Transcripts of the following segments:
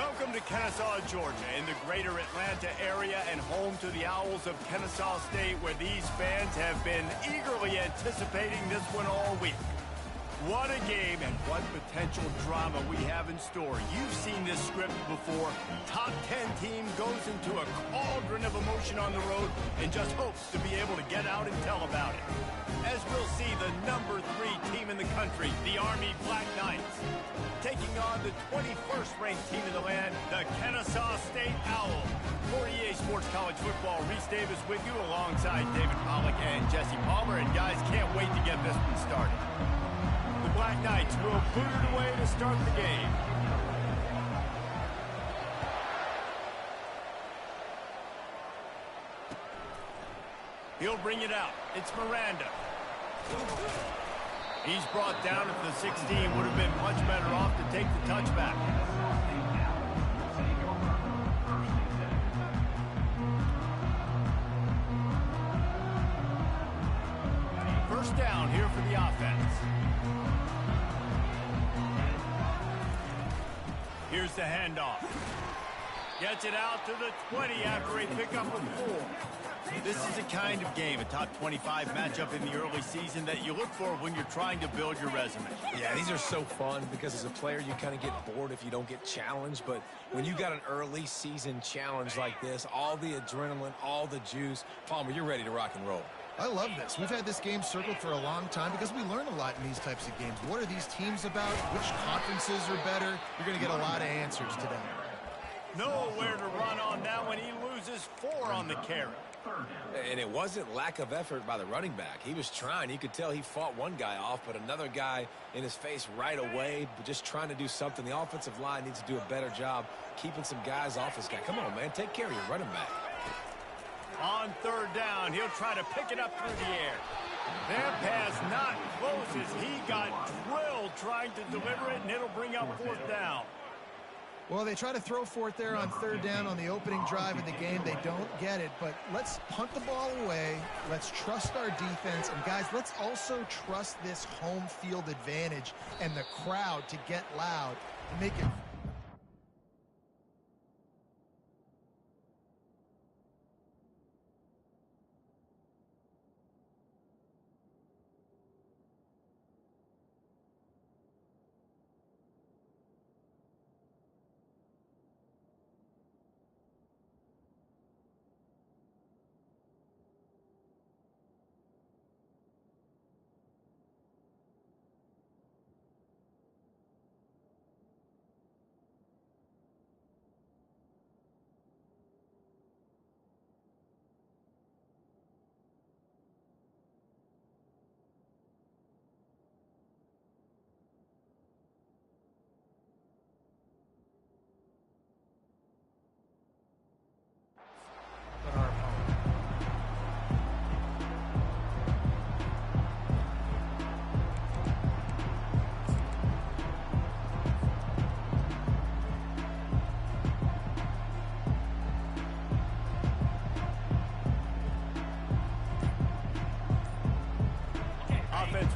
Welcome to Kennesaw, Georgia, in the greater Atlanta area and home to the Owls of Kennesaw State, where these fans have been eagerly anticipating this one all week. What a game and what potential drama we have in store. You've seen this script before. Top 10 team goes into a cauldron of emotion on the road and just hopes to be able to get out and tell about it. As we'll see, the number 3 team in the country, the Army Black Knights, taking on the 21st ranked team in the land, the Kennesaw State Owls. For EA Sports College Football, Reese Davis with you alongside David Pollack and Jesse Palmer. And guys, can't wait to get this one started. The Black Knights will boot it away to start the game. He'll bring it out. It's Miranda. He's brought down at the 16. Would have been much better off to take the touchback. First down here for the offense. Here's the handoff. Gets it out to the 20 after a pickup of 4. This is the kind of game, a top 25 matchup in the early season, that you look for when you're trying to build your resume. Yeah, these are so fun because as a player, you kind of get bored if you don't get challenged. But when you got an early season challenge like this, all the adrenaline, all the juice, Palmer, you're ready to rock and roll. I love this. We've had this game circled for a long time because we learn a lot in these types of games. What are these teams about? Which conferences are better? You're going to get a lot of answers today. Nowhere to run on that one. He loses 4 on the carry. And it wasn't lack of effort by the running back. He was trying. You could tell he fought one guy off, but another guy in his face right away, but just trying to do something. The offensive line needs to do a better job keeping some guys off this guy. Come on, man. Take care of your running back. On third down, he'll try to pick it up through the air. That pass not close as he got drilled trying to deliver it, and it'll bring up 4th down. Well, they try to throw for it there on third down on the opening drive of the game. They don't get it, but let's punt the ball away. Let's trust our defense. And, guys, let's also trust this home field advantage and the crowd to get loud and make it.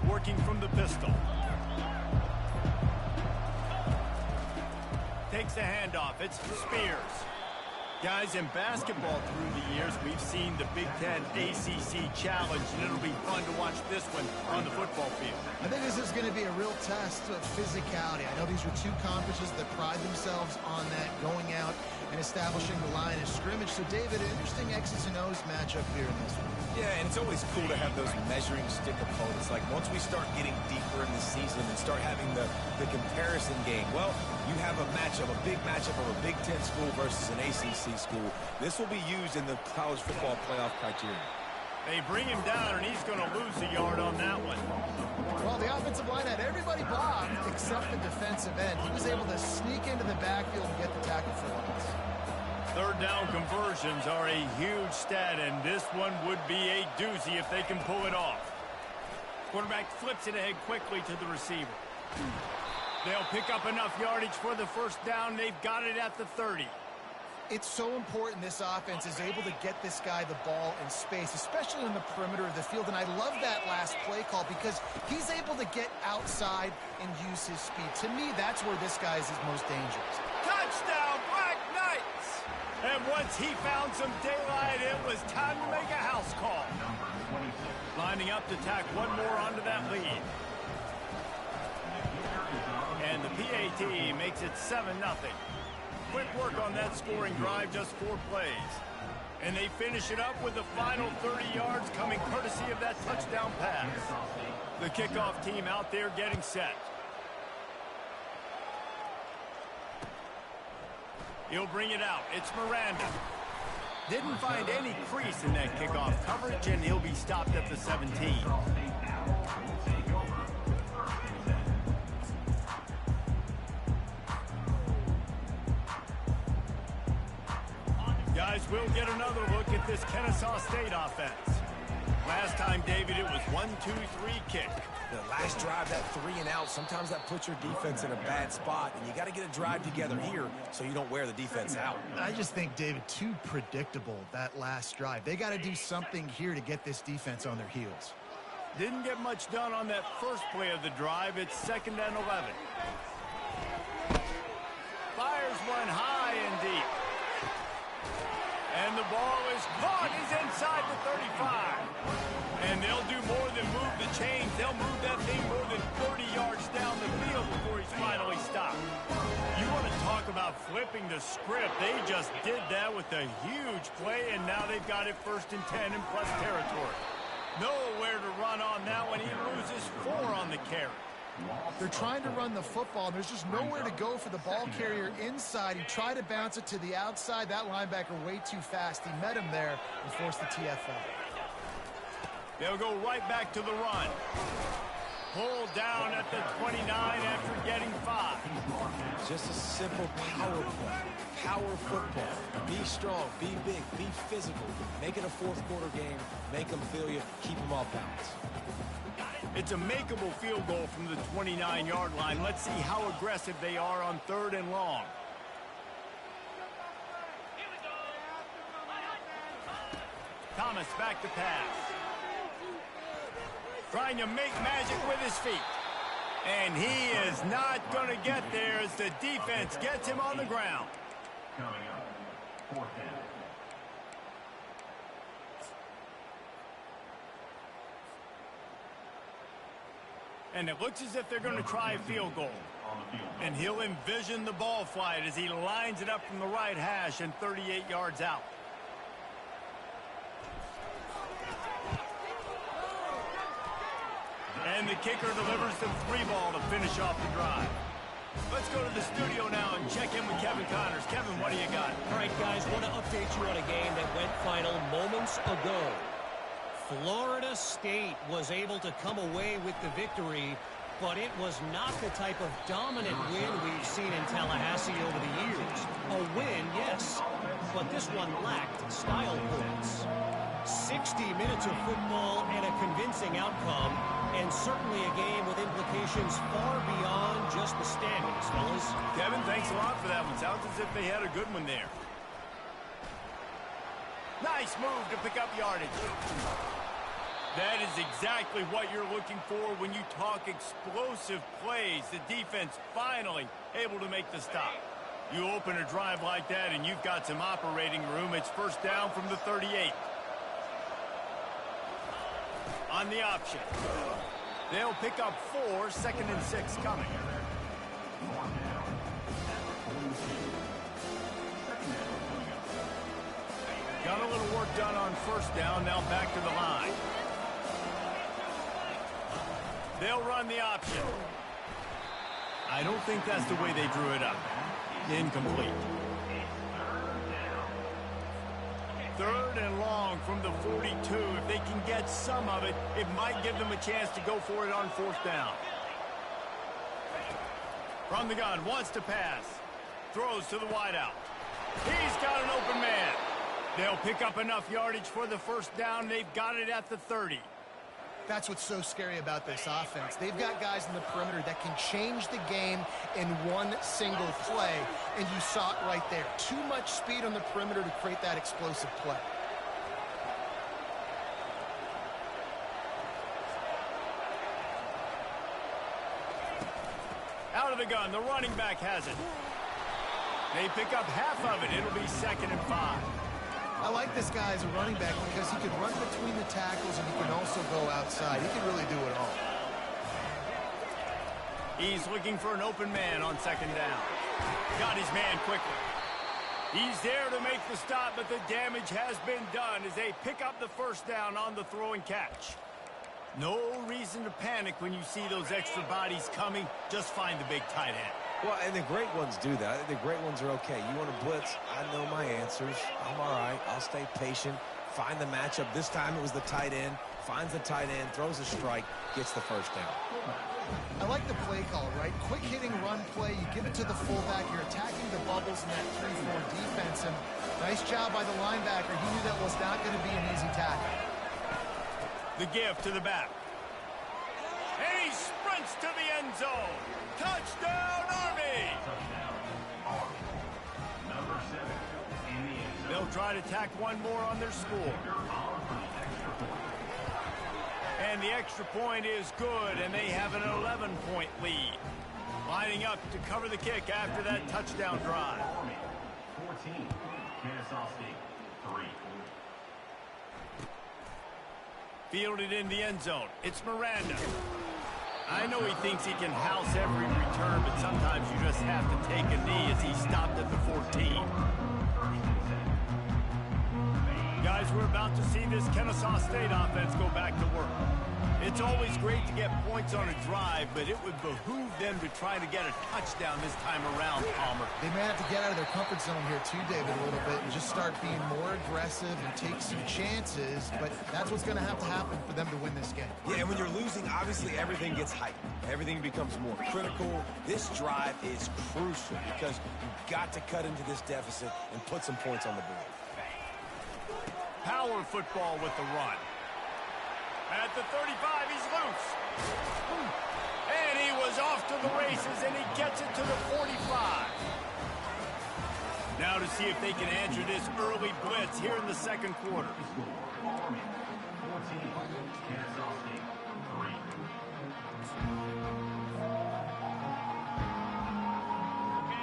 Working from the pistol. Takes the handoff. It's Spears. Guys, in basketball through the years, we've seen the Big Ten ACC Challenge, and it'll be fun to watch this one on the football field. I think this is going to be a real test of physicality. I know these are 2 conferences that pride themselves on that, going out and establishing the line of scrimmage. So, David, an interesting X's and O's matchup here in this one. Yeah, and it's always cool to have those measuring stick opponents. Like, once we start getting deeper in the season and start having the comparison game, well, you have a matchup, a big matchup of a Big Ten school versus an ACC school. This will be used in the college football playoff criteria. They bring him down, and he's going to lose a yard on that one. Well, the offensive line had everybody blocked except the defensive end. He was able to sneak into the backfield and get the tackle for once. Third down conversions are a huge stat, and this one would be a doozy if they can pull it off. Quarterback flips it ahead quickly to the receiver. They'll pick up enough yardage for the first down. They've got it at the 30. It's so important this offense is able to get this guy the ball in space, especially in the perimeter of the field. And I love that last play call because he's able to get outside and use his speed. To me, that's where this guy is his most dangerous. Touchdown, And once he found some daylight, it was time to make a house call. Lining up to tack one more onto that lead. And the PAT makes it 7-0. Quick work on that scoring drive, just 4 plays. And they finish it up with the final 30 yards coming courtesy of that touchdown pass. The kickoff team out there getting set. He'll bring it out. It's Miranda. Didn't find any crease in that kickoff coverage, and he'll be stopped at the 17. Guys, we'll get another look at this Kennesaw State offense. Last time, David, it was 1-2-3 kick. The last drive, that 3 and out, sometimes that puts your defense in a bad spot, and you got to get a drive together here so you don't wear the defense out. I just think, David, too predictable, that last drive. They got to do something here to get this defense on their heels. Didn't get much done on that first play of the drive. It's 2nd and 11. Fires one high and deep. And the ball is caught. He's inside the 35. And they'll do more than move the chains. They'll move that thing more than 30 yards down the field before he's finally stopped. You want to talk about flipping the script. They just did that with a huge play, and now they've got it 1st and 10 in plus territory. Nowhere to run on that one. He loses 4 on the carry. They're trying to run the football, and there's just nowhere to go for the ball carrier inside. He tried to bounce it to the outside. That linebacker way too fast. He met him there and forced the TFL. They'll go right back to the run. Pulled down at the 29 after getting 5. Just a simple power play. Power football. Be strong, be big, be physical. Make it a 4th quarter game. Make them feel you. Keep them off balance. It's a makeable field goal from the 29-yard line. Let's see how aggressive they are on 3rd and long. Thomas back to pass. Trying to make magic with his feet. And he is not going to get there as the defense gets him on the ground. Coming up, 4th down. And it looks as if they're going to try a field goal. And he'll envision the ball flight as he lines it up from the right hash and 38 yards out. And the kicker delivers the 3 ball to finish off the drive. Let's go to the studio now and check in with Kevin Connors. Kevin, what do you got? All right, guys, want to update you on a game that went final moments ago. Florida State was able to come away with the victory, but it was not the type of dominant win we've seen in Tallahassee over the years. A win, yes, but this one lacked style points. 60 minutes of football and a convincing outcome, and certainly a game with implications far beyond just the standings, fellas. Kevin, thanks a lot for that one. Sounds as if they had a good one there. Nice move to pick up yardage. That is exactly what you're looking for when you talk explosive plays. The defense finally able to make the stop. You open a drive like that and you've got some operating room. It's 1st down from the 38. On the option. They'll pick up 4, 2nd and 6 coming. Got a little work done on 1st down, now back to the line. They'll run the option. I don't think that's the way they drew it up. Incomplete. 3rd and long from the 42. If they can get some of it, it might give them a chance to go for it on 4th down. From the gun, wants to pass. Throws to the wideout. He's got an open man. They'll pick up enough yardage for the 1st down. They've got it at the 30. That's what's so scary about this offense. They've got guys in the perimeter that can change the game in one single play, and you saw it right there. Too much speed on the perimeter to create that explosive play. Out of the gun, the running back has it. They pick up half of it. It'll be 2nd and 5. I like this guy as a running back because he can run between the tackles and he can also go outside. He can really do it all. He's looking for an open man on 2nd down. Got his man quickly. He's there to make the stop, but the damage has been done as they pick up the 1st down on the throw and catch. No reason to panic when you see those extra bodies coming. Just find the big tight end. Well, and the great ones do that. The great ones are okay. You want to blitz? I know my answers. I'm all right. I'll stay patient. Find the matchup. This time it was the tight end. Finds the tight end, throws a strike, gets the 1st down. I like the play call, right? Quick hitting run play. You give it to the fullback. You're attacking the bubbles in that 3-4 defense. And nice job by the linebacker. He knew that was not going to be an easy tackle. The give to the back. And he sprints to the end zone. Touchdown, Army! Number 7 in the end zone. They'll try to tack one more on their score. And the extra point is good, and they have an 11-point lead. Lining up to cover the kick after that touchdown drive. 14, Kennesaw State, 3. Fielded in the end zone. It's Miranda. I know he thinks he can house every return, but sometimes you just have to take a knee as he stopped at the 14. Guys, we're about to see this Kennesaw State offense go back to work. It's always great to get points on a drive, but it would behoove them to try to get a touchdown this time around, Palmer. They may have to get out of their comfort zone here too, David, a little bit and just start being more aggressive and take some chances, but that's what's going to happen for them to win this game. Yeah, and when you're losing, obviously everything gets heightened. Everything becomes more critical. This drive is crucial because you've got to cut into this deficit and put some points on the board. Power football with the run. At the 35, he's loose. And he was off to the races, and he gets it to the 45. Now to see if they can answer this early blitz here in the 2nd quarter. 14, Kennesaw State,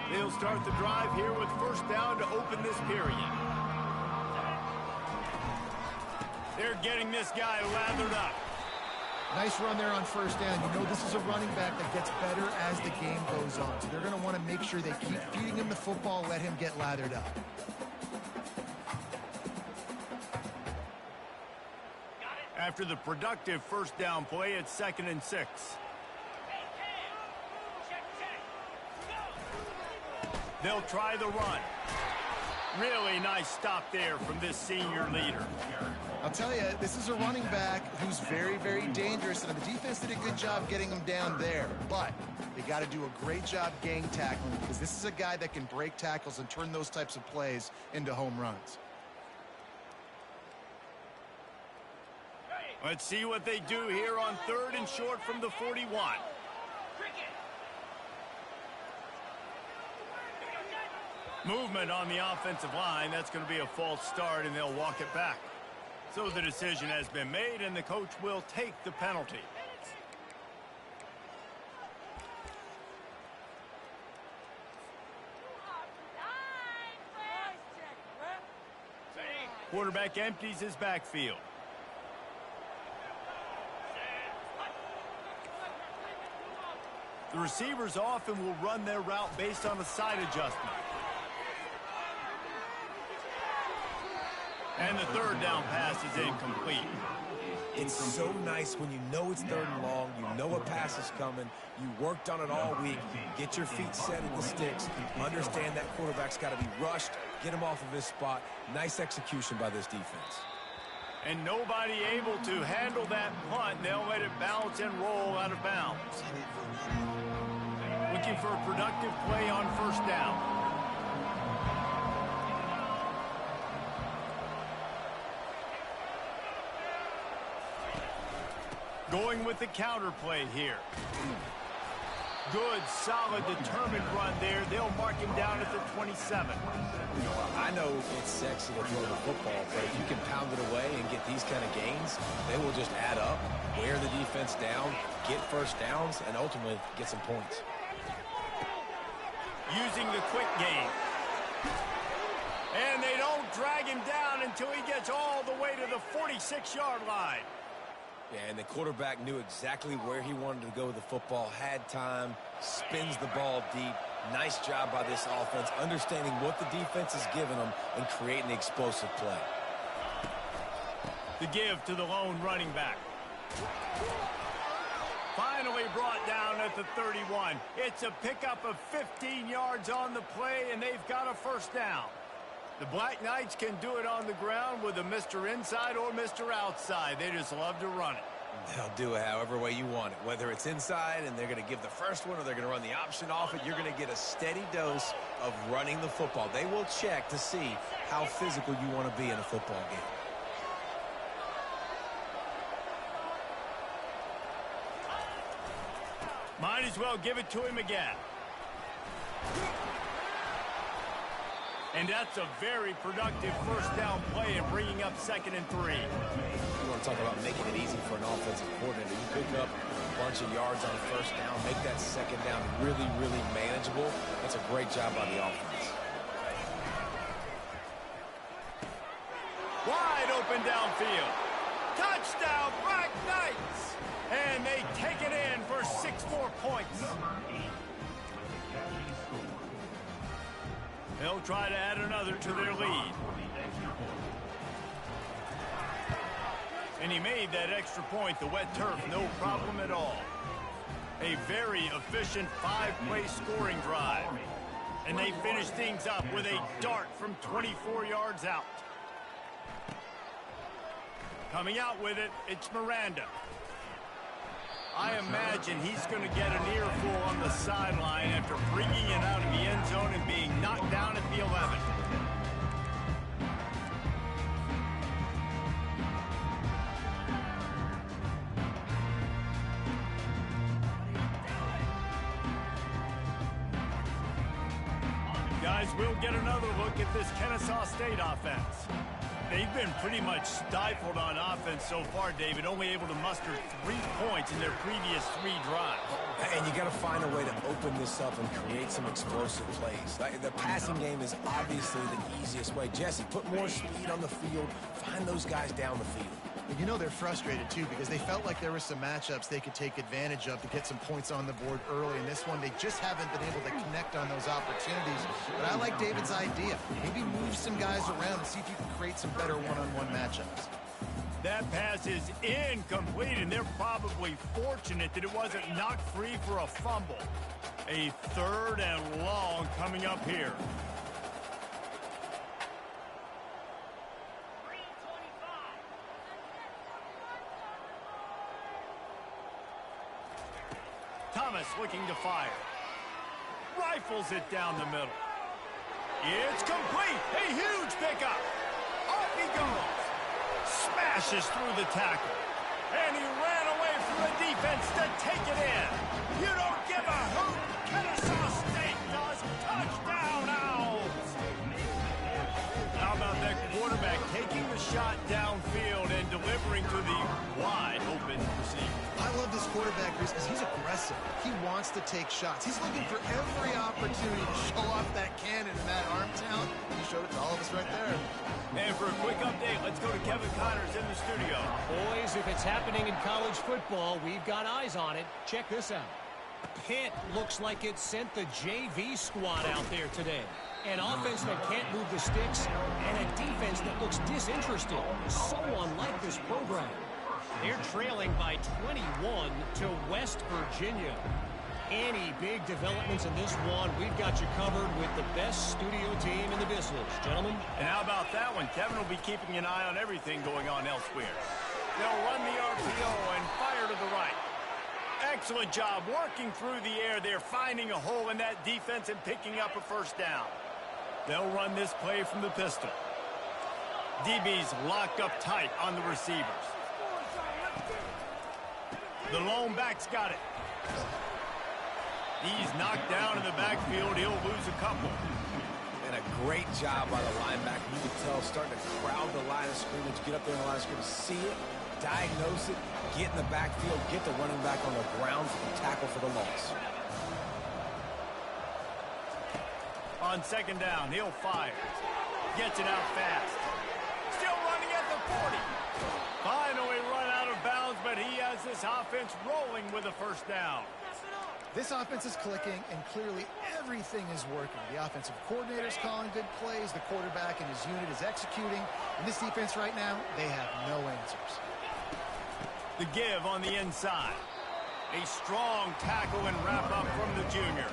3. They'll start the drive here with 1st down to open this period. They're getting this guy lathered up. Nice run there on 1st down. You know this is a running back that gets better as the game goes on. So they're going to want to make sure they keep feeding him the football, let him get lathered up. After the productive 1st down play, it's 2nd and 6. They'll try the run. Really nice stop there from this senior leader. I'll tell you, this is a running back who's very, very dangerous, and the defense did a good job getting him down there. But they got to do a great job gang tackling because this is a guy that can break tackles and turn those types of plays into home runs. Let's see what they do here on 3rd and short from the 41. Movement on the offensive line. That's going to be a false start, and they'll walk it back. So the decision has been made, and the coach will take the penalty. Quarterback empties his backfield. The receivers often will run their route based on a side adjustment. And the 3rd down pass is incomplete. It's so nice when you know it's 3rd and long, you know a pass is coming, you worked on it all week, get your feet set in the sticks, understand that quarterback's got to be rushed, get him off of his spot. Nice execution by this defense. And nobody able to handle that punt. They'll let it bounce and roll out of bounds. Looking for a productive play on 1st down. Going with the counter play here. Good, solid, determined run there. They'll mark him down at the 27. I know it's sexy to throw the football, but if you can pound it away and get these kind of gains, they will just add up, wear the defense down, get 1st downs, and ultimately get some points. Using the quick game. And they don't drag him down until he gets all the way to the 46-yard line. Yeah, and the quarterback knew exactly where he wanted to go with the football, had time, spins the ball deep. Nice job by this offense, understanding what the defense is giving them and creating the explosive play. The give to the lone running back. Finally brought down at the 31. It's a pickup of 15 yards on the play, and they've got a first down. The Black Knights can do it on the ground with a Mr. Inside or Mr. Outside. They just love to run it. They'll do it however way you want it. Whether it's inside and they're going to give the first one or they're going to run the option off it, you're going to get a steady dose of running the football. They will check to see how physical you want to be in a football game. Might as well give it to him again. And that's a very productive first down play and bringing up 2nd and 3. You want to talk about making it easy for an offensive coordinator. You pick up a bunch of yards on first down, make that second down really, really manageable. That's a great job by the offense. Wide open downfield. Touchdown, Black Knights! And they take it in for 6 more points. They'll try to add another to their lead. And he made that extra point, the wet turf, no problem at all. A very efficient 5-play scoring drive. And they finish things up with a dart from 24 yards out. Coming out with it, it's Miranda. I imagine he's going to get an earful on the sideline after bringing it out of the end zone and being knocked down at the 11. Guys, we'll get another look at this Kennesaw State offense. They've been pretty much stifled on offense so far, David, only able to muster 3 points in their previous 3 drives. And you got to find a way to open this up and create some explosive plays. The passing game is obviously the easiest way. Jesse, put more speed on the field. Find those guys down the field. And you know they're frustrated, too, because they felt like there were some matchups they could take advantage of to get some points on the board early. In this one, they just haven't been able to connect on those opportunities. But I like David's idea. Maybe move some guys around and see if you can create some better one-on-one matchups. That pass is incomplete, and they're probably fortunate that it wasn't knocked free for a fumble. A 3rd and long coming up here. Thomas looking to fire. Rifles it down the middle. It's complete. A huge pickup. Off he goes. Smashes through the tackle. And he ran away from the defense to take it in. You don't give a hoot. Kennesaw State does. Touchdown, Owls. How about that quarterback taking the shot downfield and delivering to the wide open receiver? I love this quarterback, Reese, because he's aggressive. He wants to take shots. He's looking for every opportunity to show off that cannon and that arm talent. He showed it to all of us right there. And for a quick update, let's go to Kevin Connors in the studio. Boys, if it's happening in college football, we've got eyes on it. Check this out. Pitt looks like it sent the JV squad out there today. An offense that can't move the sticks and a defense that looks disinterested. So unlike this program. They're trailing by 21 to West Virginia. Any big developments in this one, we've got you covered with the best studio team in the business, gentlemen. And how about that one? Kevin will be keeping an eye on everything going on elsewhere. They'll run the RPO and fire to the right. Excellent job working through the air there, finding a hole in that defense and picking up a first down. They'll run this play from the pistol. DB's locked up tight on the receivers. The lone back's got it. He's knocked down in the backfield. He'll lose a couple. And a great job by the linebacker. You can tell starting to crowd the line of scrimmage, get up there in the line of scrimmage, see it, diagnose it, get in the backfield, get the running back on the ground for the tackle for the loss. On second down, he'll fire. Gets it out fast. Still running at the 40. Finally run out of bounds, but he has this offense rolling with a first down. This offense is clicking, and clearly everything is working. The offensive coordinator is calling good plays. The quarterback and his unit is executing. And this defense right now, they have no answers. The give on the inside. A strong tackle and wrap up from the junior.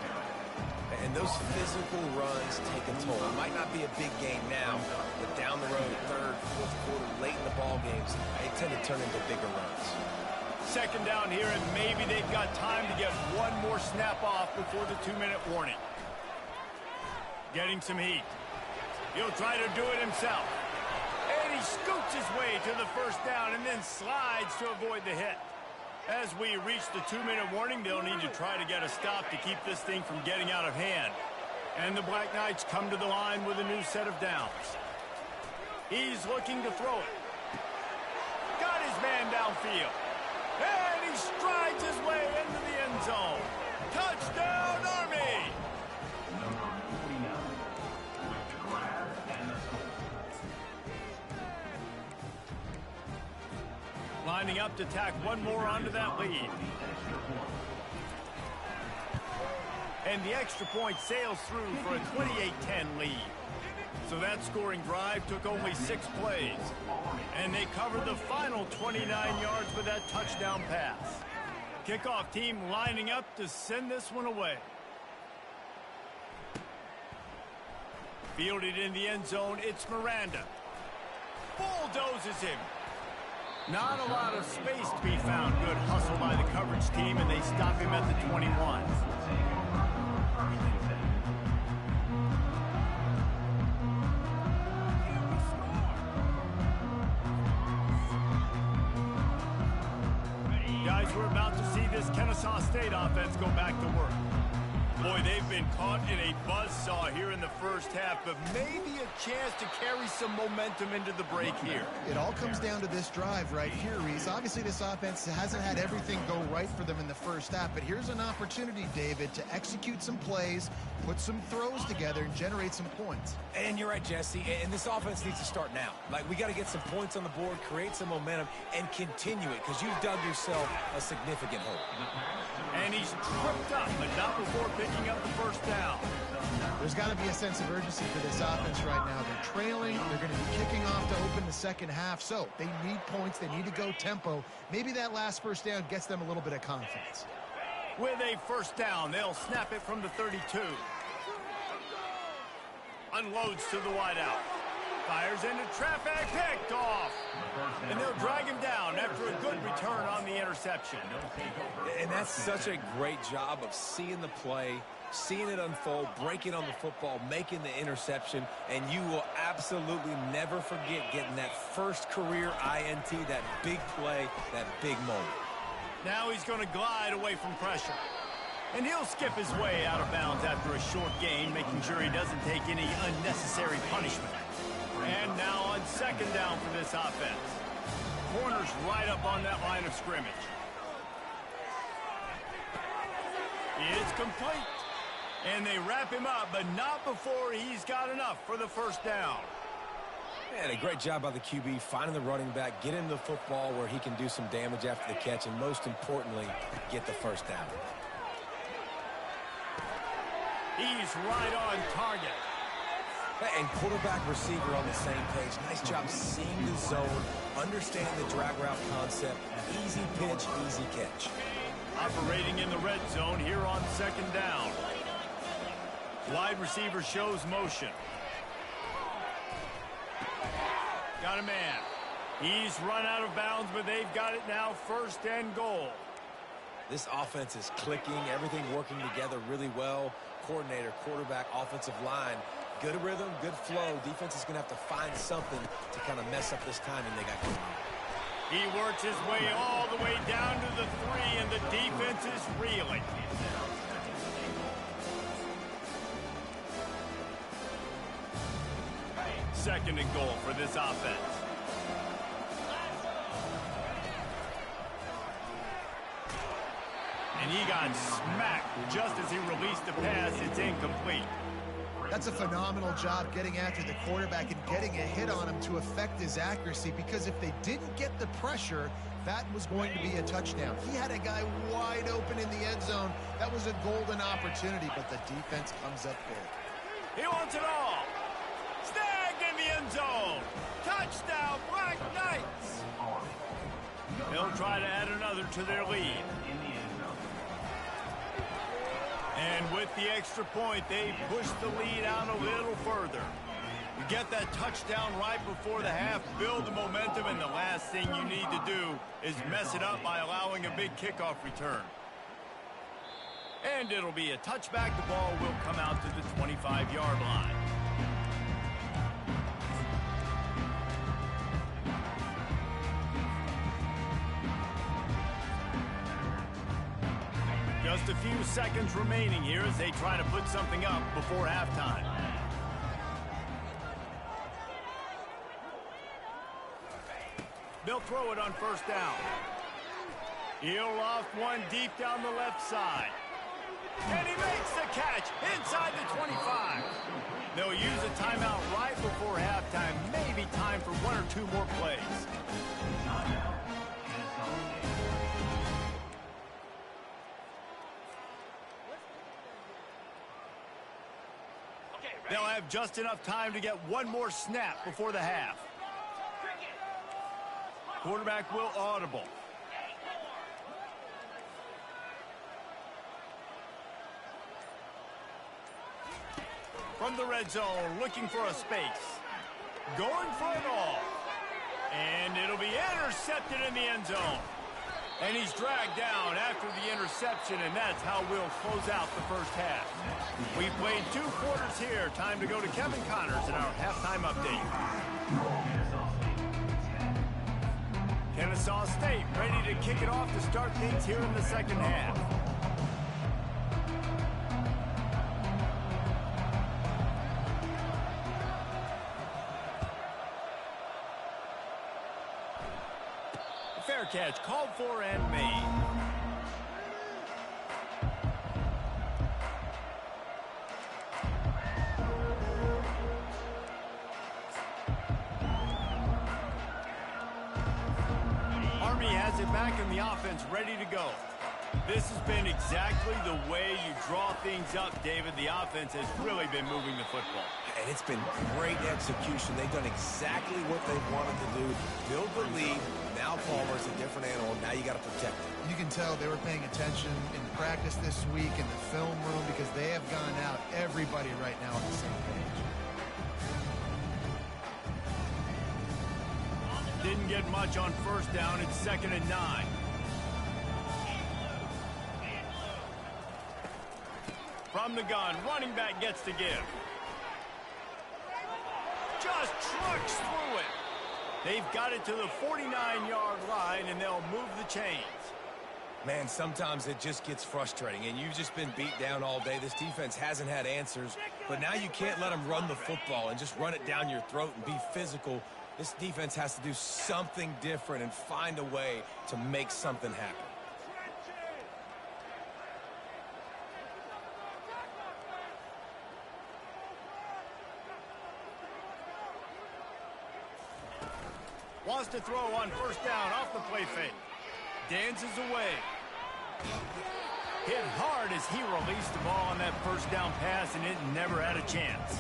And those physical runs take a toll. It might not be a big game now, but down the road, third, fourth quarter, late in the ball games, they tend to turn into bigger runs. Second down here, and maybe they've got time to get one more snap off before the 2-minute warning. Getting some heat. He'll try to do it himself. And he scoots his way to the first down and then slides to avoid the hit. As we reach the 2-minute warning, they'll need to try to get a stop to keep this thing from getting out of hand. And the Black Knights come to the line with a new set of downs. He's looking to throw it. Got his man downfield. And he strides his way into the end zone. Touchdown, Army! Number 49 with the grab and the score. Lining up to tack one more onto that lead. And the extra point sails through for a 28-10 lead. So that scoring drive took only 6 plays. And they covered the final 29 yards with that touchdown pass. Kickoff team lining up to send this one away. Fielded in the end zone, it's Miranda. Bulldozes him. Not a lot of space to be found. Good hustle by the coverage team, and they stop him at the 21. Guys, we're about to see this Kennesaw State offense go back to work. Boy, they've been caught in a buzzsaw here in the first half, but maybe a chance to carry some momentum into the break here. It all comes down to this drive right here, Reese. Obviously, this offense hasn't had everything go right for them in the first half, but here's an opportunity, David, to execute some plays, put some throws together, and generate some points. And you're right, Jesse, and this offense needs to start now. Like, we got to get some points on the board, create some momentum, and continue it, because you've dug yourself a significant hole. And he's tripped up, but not before picking up the first down. There's got to be a sense of urgency for this offense right now. They're trailing. They're going to be kicking off to open the second half. So they need points. They need to go tempo. Maybe that last first down gets them a little bit of confidence. With a first down, they'll snap it from the 32. Unloads to the wideout. Fires into traffic, picked off. And they'll drag him down after a good return on the interception. And that's such a great job of seeing the play, seeing it unfold, breaking on the football, making the interception, and you will absolutely never forget getting that first career INT, that big play, that big moment. Now he's going to glide away from pressure. And he'll skip his way out of bounds after a short gain, making sure he doesn't take any unnecessary punishment. And now on second down for this offense. Corners right up on that line of scrimmage. It's complete. And they wrap him up, but not before he's got enough for the first down. Man, a great job by the QB, finding the running back, get him the football where he can do some damage after the catch, and most importantly, get the first down. He's right on target. And quarterback receiver on the same page. Nice job seeing the zone, understand the drag route concept, easy pitch, easy catch. Operating in the red zone here on second down. Wide receiver shows motion. Got a man. He's run out of bounds, but they've got it now, first and goal. This offense is clicking, everything working together really well. Coordinator, quarterback, offensive line. Good rhythm, good flow. Defense is going to have to find something to kind of mess up this timing they got going on. He works his way all the way down to the 3, and the defense is reeling. Second and goal for this offense. And he got smacked just as he released the pass. It's incomplete. That's a phenomenal job getting after the quarterback and getting a hit on him to affect his accuracy, because if they didn't get the pressure, that was going to be a touchdown. He had a guy wide open in the end zone. That was a golden opportunity, but the defense comes up big. He wants it all. Snagged in the end zone. Touchdown, Black Knights. They'll try to add another to their lead. And with the extra point, they push the lead out a little further. You get that touchdown right before the half, build the momentum, and the last thing you need to do is mess it up by allowing a big kickoff return. And it'll be a touchback. The ball will come out to the 25-yard line. Just a few seconds remaining here as they try to put something up before halftime. They'll throw it on first down. He'll loft one deep down the left side. And he makes the catch inside the 25. They'll use a timeout right before halftime. Maybe time for one or two more plays. They'll have just enough time to get one more snap before the half. Quarterback will audible. From the red zone, looking for a space. Going for it all. And it'll be intercepted in the end zone. And he's dragged down after the interception, and that's how we'll close out the first half. We've played 2 quarters here. Time to go to Kevin Connors in our halftime update. Kennesaw State ready to kick it off to start things here in the second half. Fair catch called for and made. Army has it back in the offense, ready to go. This has been exactly the way you draw things up, David. The offense has really been moving the football. And it's been great execution. They've done exactly what they wanted to do. Build the lead. Now Palmer's a different animal. Now you got to protect it. You can tell they were paying attention in practice this week in the film room, because they have gone out, everybody right now on the same page. Didn't get much on first down. It's 2nd and 9. From the gun, running back gets to give. Just trucks through it. They've got it to the 49-yard line, and they'll move the chains. Man, sometimes it just gets frustrating, and you've just been beat down all day. This defense hasn't had answers, but now you can't let them run the football and just run it down your throat and be physical. This defense has to do something different and find a way to make something happen. Wants to throw on first down off the play fake. Dances away. Hit hard as he released the ball on that first down pass, and it never had a chance.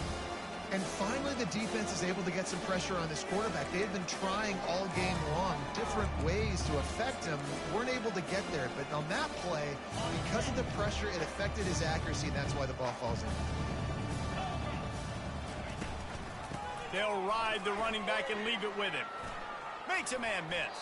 And finally, the defense is able to get some pressure on this quarterback. They had been trying all game long different ways to affect him. Weren't able to get there, but on that play, because of the pressure, it affected his accuracy, and that's why the ball falls in. They'll ride the running back and leave it with him. Makes a man miss.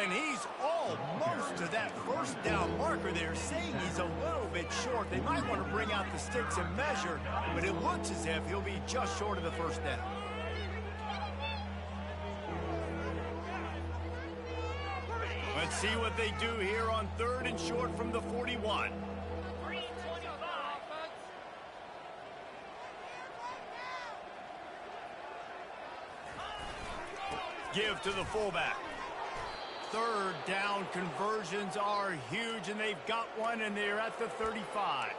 And he's almost to that first down marker there, saying he's a little bit short. They might want to bring out the sticks and measure, but it looks as if he'll be just short of the first down. Let's see what they do here on 3rd and short from the 41. Give to the fullback. 3rd down conversions are huge, and they've got one, and they're at the 35.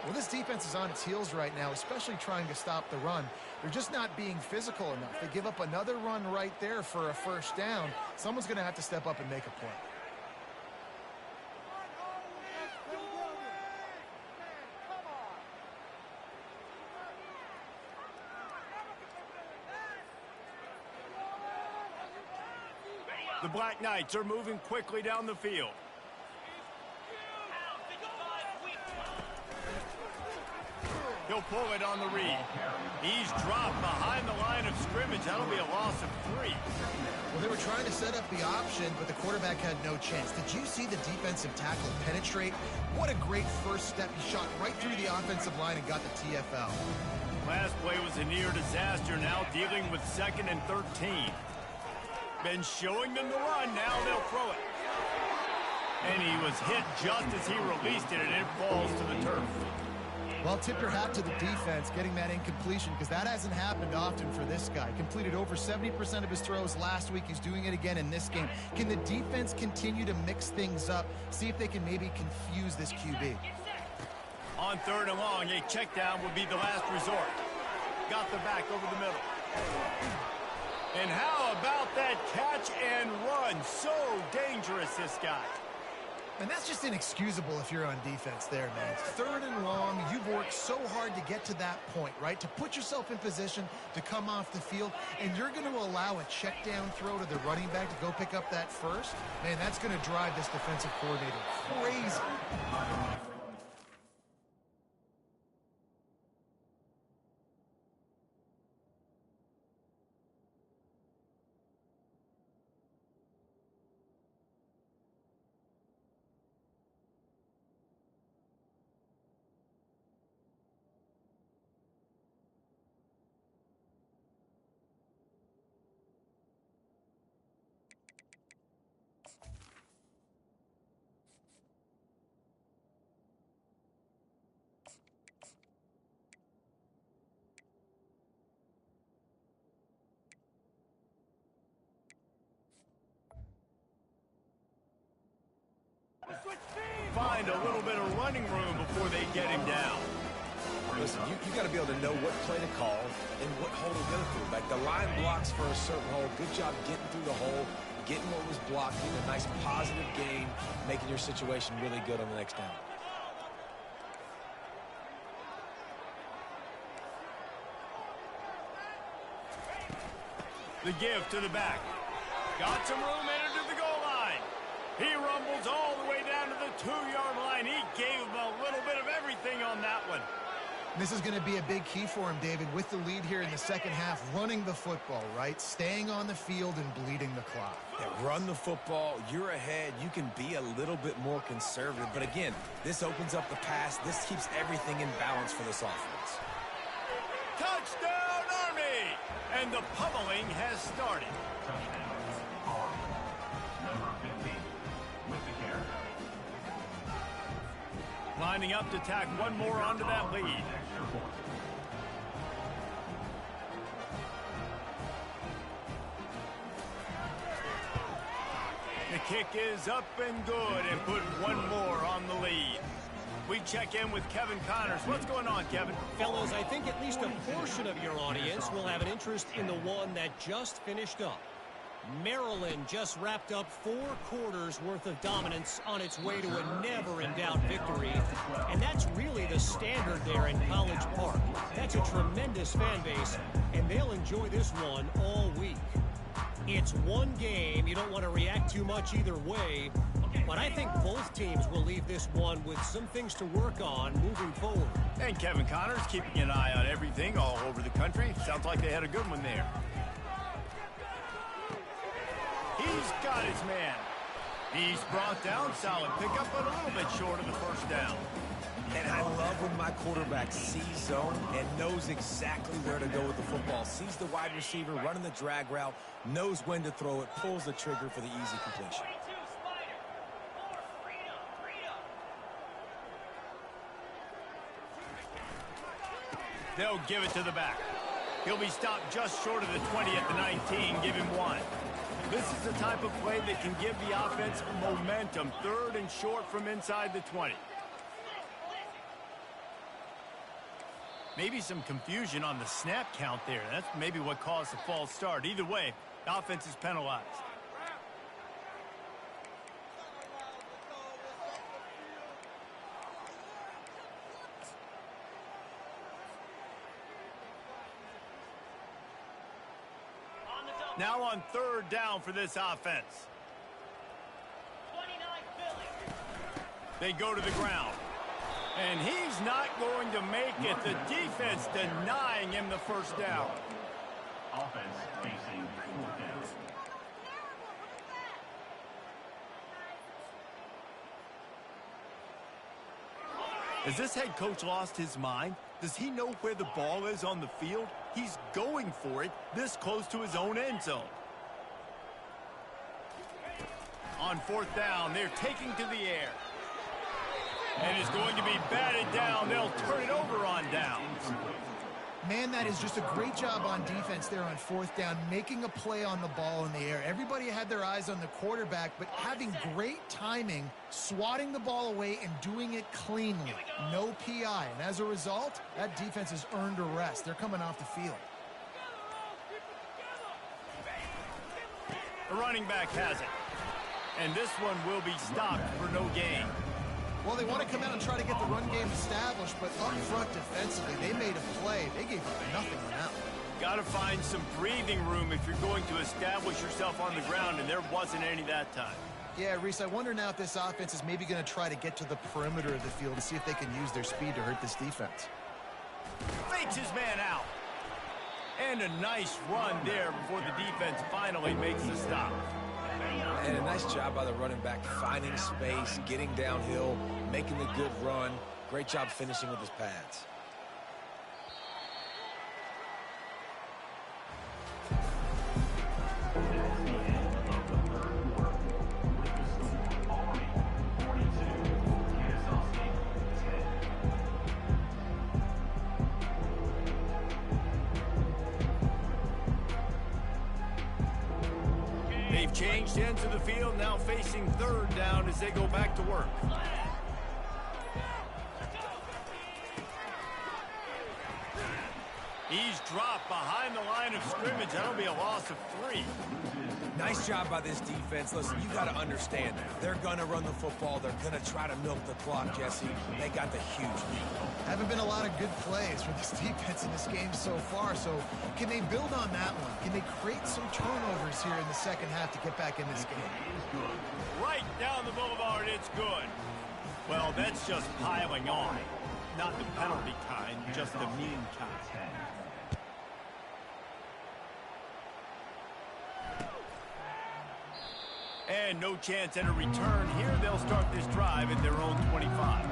Well, this defense is on its heels right now, especially trying to stop the run. They're just not being physical enough. They give up another run right there for a first down. Someone's going to have to step up and make a play. The Black Knights are moving quickly down the field. He'll pull it on the read. He's dropped behind the line of scrimmage. That'll be a loss of 3. Well, they were trying to set up the option, but the quarterback had no chance. Did you see the defensive tackle penetrate? What a great first step. He shot right through the offensive line and got the TFL. Last play was a near disaster. Now dealing with 2nd and 13. Been showing them the run. Now they'll throw it. And he was hit just as he released it, and it falls to the turf. Well, tip your hat to the defense getting that incompletion, because that hasn't happened often for this guy. Completed over 70% of his throws last week. He's doing it again in this game. Can the defense continue to mix things up? See if they can maybe confuse this QB. On 3rd and long, a check down would be the last resort. Got the back over the middle. And how about that catch and run? So dangerous, this guy. And that's just inexcusable if you're on defense there, man. 3rd and long, you've worked so hard to get to that point, right? To put yourself in position to come off the field, and you're going to allow a check down throw to the running back to go pick up that first? Man, that's going to drive this defensive coordinator crazy. Find a little bit of running room before they get him down. Listen, you got to be able to know what play to call and what hole to go through. Like the line blocks for a certain hole. Good job getting through the hole, getting what was blocked, getting a nice positive gain, making your situation really good on the next down. The give to the back. Got some room, entered to the goal line. He rumbles all the way down to the 2-yard line. He gave him a little bit of everything on that one. This is going to be a big key for him, David, with the lead here in the second half, running the football, right? Staying on the field and bleeding the clock. Yeah, run the football. You're ahead. You can be a little bit more conservative. But again, this opens up the pass. This keeps everything in balance for this offense. Touchdown, Army! And the pummeling has started. Number 15 with the carry. Lining up to tack one more onto that lead. Extra point. The kick is up and good, and put one more on the lead. We check in with Kevin Connors. What's going on, Kevin? Fellas, I think at least a portion of your audience will have an interest in the one that just finished up. Maryland just wrapped up 4 quarters worth of dominance on its way to a never-in-doubt victory. And that's really the standard there in College Park. That's a tremendous fan base, and they'll enjoy this one all week. It's one game. You don't want to react too much either way. But I think both teams will leave this one with some things to work on moving forward. And Kevin Connors keeping an eye on everything all over the country. Sounds like they had a good one there. He's got his man. He's brought down, solid pickup, but a little bit short of the first down. And I love when my quarterback sees zone and knows exactly where to go with the football. Sees the wide receiver running the drag route, knows when to throw it, pulls the trigger for the easy completion. They'll give it to the back. He'll be stopped just short of the 20 at the 19. Give him 1. This is the type of play that can give the offense momentum. 3rd and short from inside the 20. Maybe some confusion on the snap count there. That's maybe what caused the false start. Either way, the offense is penalized. Now on third down for this offense. They go to the ground. And he's not going to make it. The defense denying him the first down. Offense facing fourth down. Has this head coach lost his mind? Does he know where the ball is on the field? He's going for it this close to his own end zone. On fourth down, they're taking to the air. And it's going to be batted down. They'll turn it over on downs. Man, that is just a great job on defense there on fourth down, making a play on the ball in the air. Everybody had their eyes on the quarterback, but having great timing, swatting the ball away and doing it cleanly. No PI. And as a result, that defense has earned a rest. They're coming off the field. The running back has it. And this one will be stopped for no gain. Well, they want to come out and try to get the run game established, but up front defensively, they made a play. They gave up nothing on that one. Got to find some breathing room if you're going to establish yourself on the ground, and there wasn't any that time. Yeah, Reese, I wonder now if this offense is maybe going to try to get to the perimeter of the field and see if they can use their speed to hurt this defense. Fakes his man out. And a nice run there before the defense finally makes the stop. And a nice job by the running back, finding space, getting downhill, making the good run. Great job finishing with his pads. They've changed ends of the field, now facing third down as they go back to work. He's dropped behind the line of scrimmage. That'll be a loss of 3. Nice job by this defense. Listen, you got to understand, they're going to run the football. They're going to try to milk the clock, Jesse. They got the huge lead. Haven't been a lot of good plays for this defense in this game so far, so can they build on that one? Can they create some turnovers here in the second half to get back in this game? Right down the boulevard, it's good. Well, that's just piling on. Not the penalty kind, just the mean kind. And no chance at a return here. They'll start this drive at their own 25.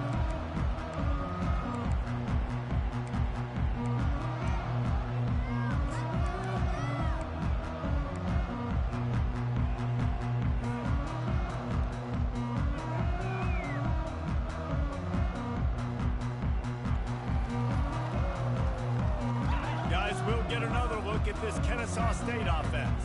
Guys, we'll get another look at this Kennesaw State offense.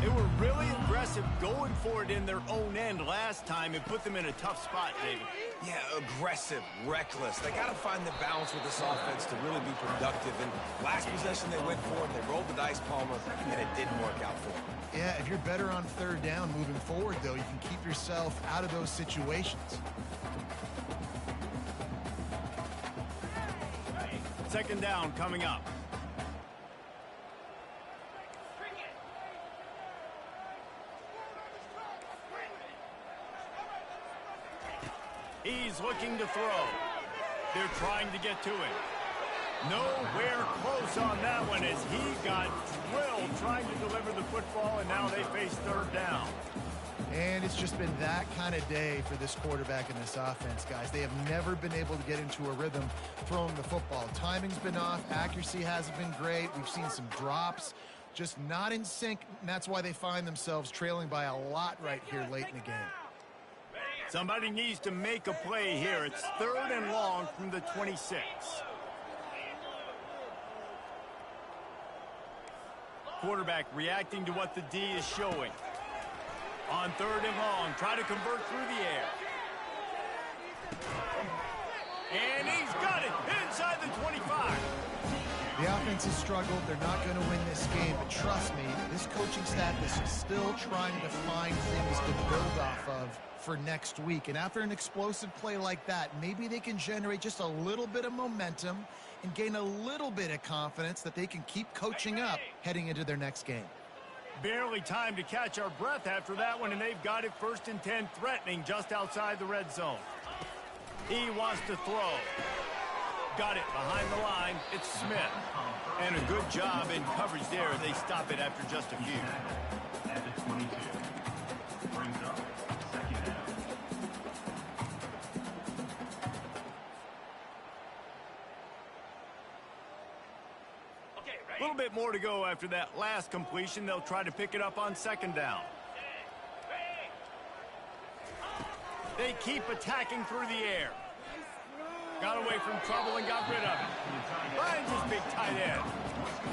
They were really aggressive going for it in their own end last time and put them in a tough spot, David. Yeah, aggressive, reckless. They got to find the balance with this offense to really be productive. And last possession they went for it, they rolled the dice, Palmer, and it didn't work out for them. Yeah, if you're better on third down moving forward, though, you can keep yourself out of those situations. Second down coming up. He's looking to throw. They're trying to get to him. Nowhere close on that one as he got drilled trying to deliver the football, and now they face third down. And it's just been that kind of day for this quarterback and this offense, guys. They have never been able to get into a rhythm throwing the football. Timing's been off. Accuracy hasn't been great. We've seen some drops. Just not in sync, and that's why they find themselves trailing by a lot right here late in the game. Somebody needs to make a play here. It's third and long from the 26. Quarterback reacting to what the D is showing. On third and long, try to convert through the air. And he's got it inside the 25. The offense has struggled. They're not going to win this game. But trust me, this coaching staff is still trying to find things to build off of for next week. And after an explosive play like that, maybe they can generate just a little bit of momentum and gain a little bit of confidence that they can keep coaching up heading into their next game. Barely time to catch our breath after that one, and they've got it 1st and 10, threatening just outside the red zone. He wants to throw. Got it behind the line. It's Smith. And a good job in coverage there. They stop it after just a few. At the 22. Brings up 2nd down. A little bit more to go after that last completion. They'll try to pick it up on 2nd down. They keep attacking through the air. Got away from trouble and got rid of it. Finds his big tight end.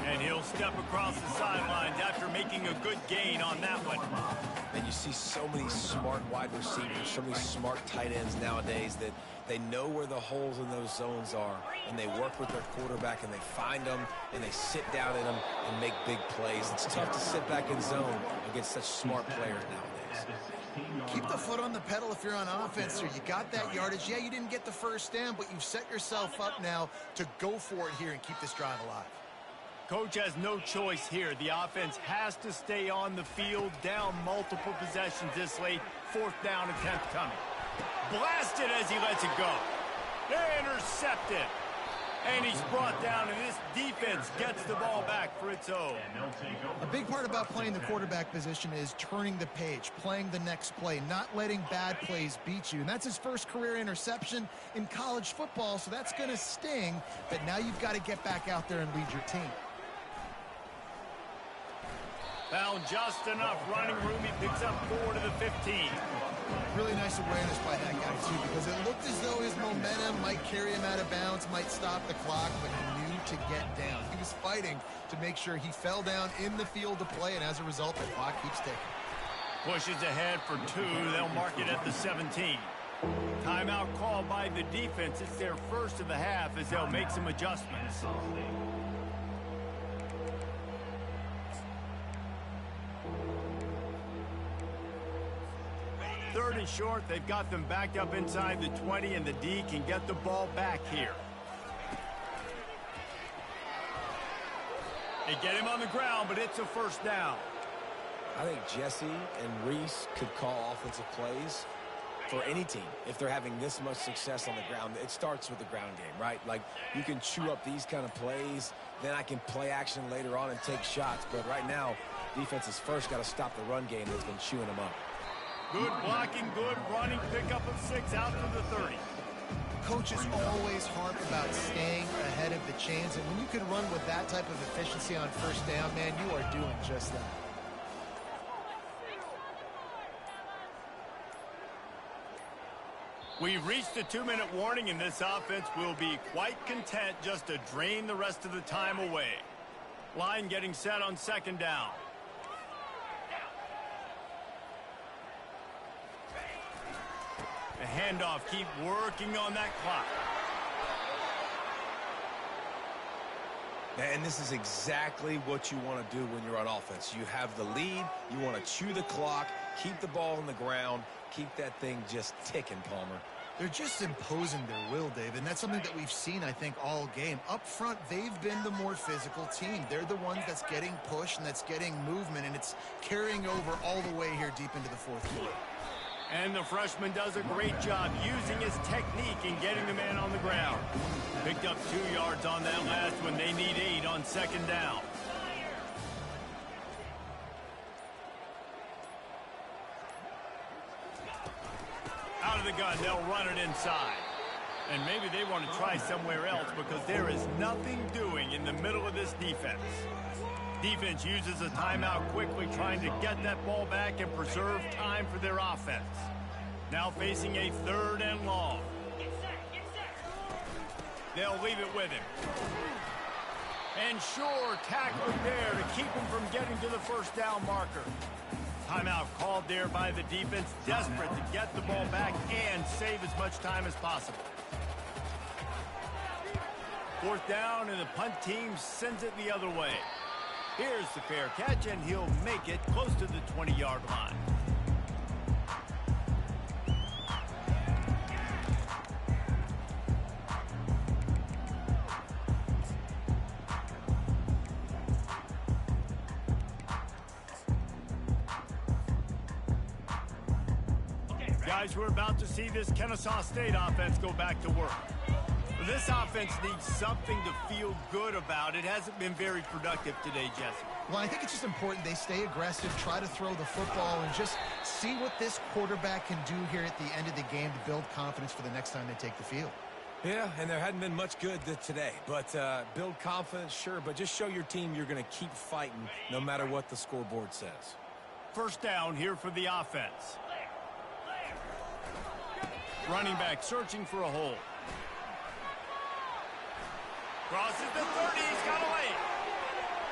And he'll step across the sidelines after making a good gain on that one. And you see so many smart wide receivers, so many smart tight ends nowadays that they know where the holes in those zones are, and they work with their quarterback, and they find them, and they sit down in them and make big plays. It's tough to sit back in zone against such smart players nowadays. Keep the foot on the pedal if you're on offense here. You got that yardage. Yeah, you didn't get the 1st down, but you've set yourself up now to go for it here and keep this drive alive. Coach has no choice here. The offense has to stay on the field, down multiple possessions this late. 4th down attempt coming. Blasted as he lets it go. Intercepted. And he's brought down, and this defense gets the ball back for its own. A big part about playing the quarterback position is turning the page, playing the next play, not letting bad plays beat you. And that's his first career interception in college football, so that's going to sting. But now you've got to get back out there and lead your team. Found just enough running room. He picks up 4 to the 15. Really nice awareness by that guy, too, because it looked as though his momentum might carry him out of bounds, might stop the clock, but he knew to get down. He was fighting to make sure he fell down in the field to play, and as a result, the clock keeps ticking. Pushes ahead for 2. They'll mark it at the 17. Timeout called by the defense. It's their first of the half as they'll make some adjustments. 3rd and short. They've got them backed up inside the 20, and the D can get the ball back here. They get him on the ground, but it's a 1st down. I think Jesse and Reese could call offensive plays for any team if they're having this much success on the ground. It starts with the ground game, right? Like, you can chew up these kind of plays, then I can play action later on and take shots. But right now, defense has first got to stop the run game that's been chewing them up. Good blocking, good running, pickup of 6 out to the 30. Coaches always harp about staying ahead of the chains, and when you can run with that type of efficiency on 1st down, man, you are doing just that. We've reached the 2-minute warning, and this offense will be quite content just to drain the rest of the time away. Line getting set on 2nd down. The handoff, keep working on that clock. And this is exactly what you want to do when you're on offense. You have the lead, you want to chew the clock, keep the ball on the ground, keep that thing just ticking, Palmer. They're just imposing their will, Dave, and that's something that we've seen, I think, all game. Up front, they've been the more physical team. They're the ones that's getting pushed and that's getting movement, and it's carrying over all the way here deep into the 4th quarter. And the freshman does a great job using his technique and getting the man on the ground. Picked up 2 yards on that last one. They need 8 on 2nd down. Out of the gun, they'll run it inside. And maybe they want to try somewhere else because there is nothing doing in the middle of this defense. Defense uses a timeout quickly, trying to get that ball back and preserve time for their offense. Now facing a 3rd and long. They'll leave it with him. And sure, tackle there to keep him from getting to the 1st down marker. Timeout called there by the defense, desperate to get the ball back and save as much time as possible. Fourth down, and the punt team sends it the other way. Here's the fair catch, and he'll make it close to the 20-yard line. Guys, we're about to see this Kennesaw State offense go back to work. This offense needs something to feel good about. It hasn't been very productive today, Jesse. Well, I think it's just important they stay aggressive, try to throw the football, and just see what this quarterback can do here at the end of the game to build confidence for the next time they take the field. Yeah, and there hadn't been much good today. But build confidence, sure, but just show your team you're going to keep fighting no matter what the scoreboard says. First down here for the offense. Running back searching for a hole. Crosses the 30. He's got away.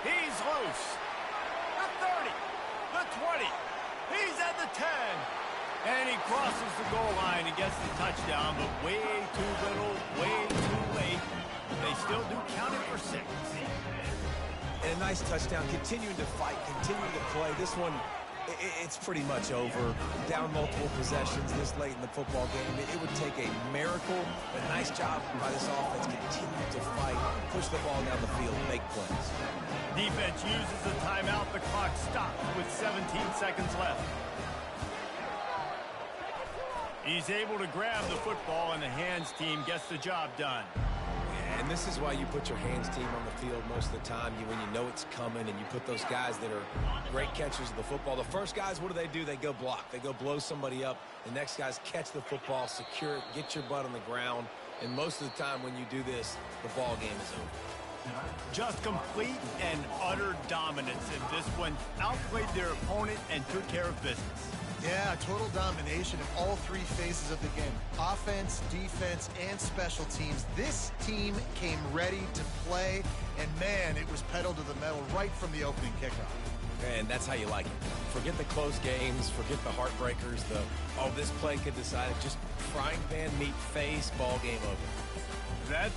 He's loose. The 30. The 20. He's at the 10. And he crosses the goal line and gets the touchdown, but way too little, way too late. They still do count it for 6. And a nice touchdown. Continuing to fight, continuing to play. This one, it's pretty much over. Down multiple possessions this late in the football game. It would take a miracle, but a nice job by this offense. Continue to fight, push the ball down the field, make plays. Defense uses the timeout. The clock stops with 17 seconds left. He's able to grab the football, and the hands team gets the job done. And this is why you put your hands team on the field most of the time, when you know it's coming, and you put those guys that are great catchers of the football. The first guys, what do? They go block. They go blow somebody up. The next guys catch the football, secure it, get your butt on the ground. And most of the time when you do this, the ball game is over. Just complete and utter dominance in this one. Outplayed their opponent and took care of business. Yeah, total domination in all three phases of the game. Offense, defense, and special teams. This team came ready to play, and man, it was pedal to the metal right from the opening kickoff. And that's how you like it. Forget the close games, forget the heartbreakers, this play could decide it. Just frying pan meat face, ball game over.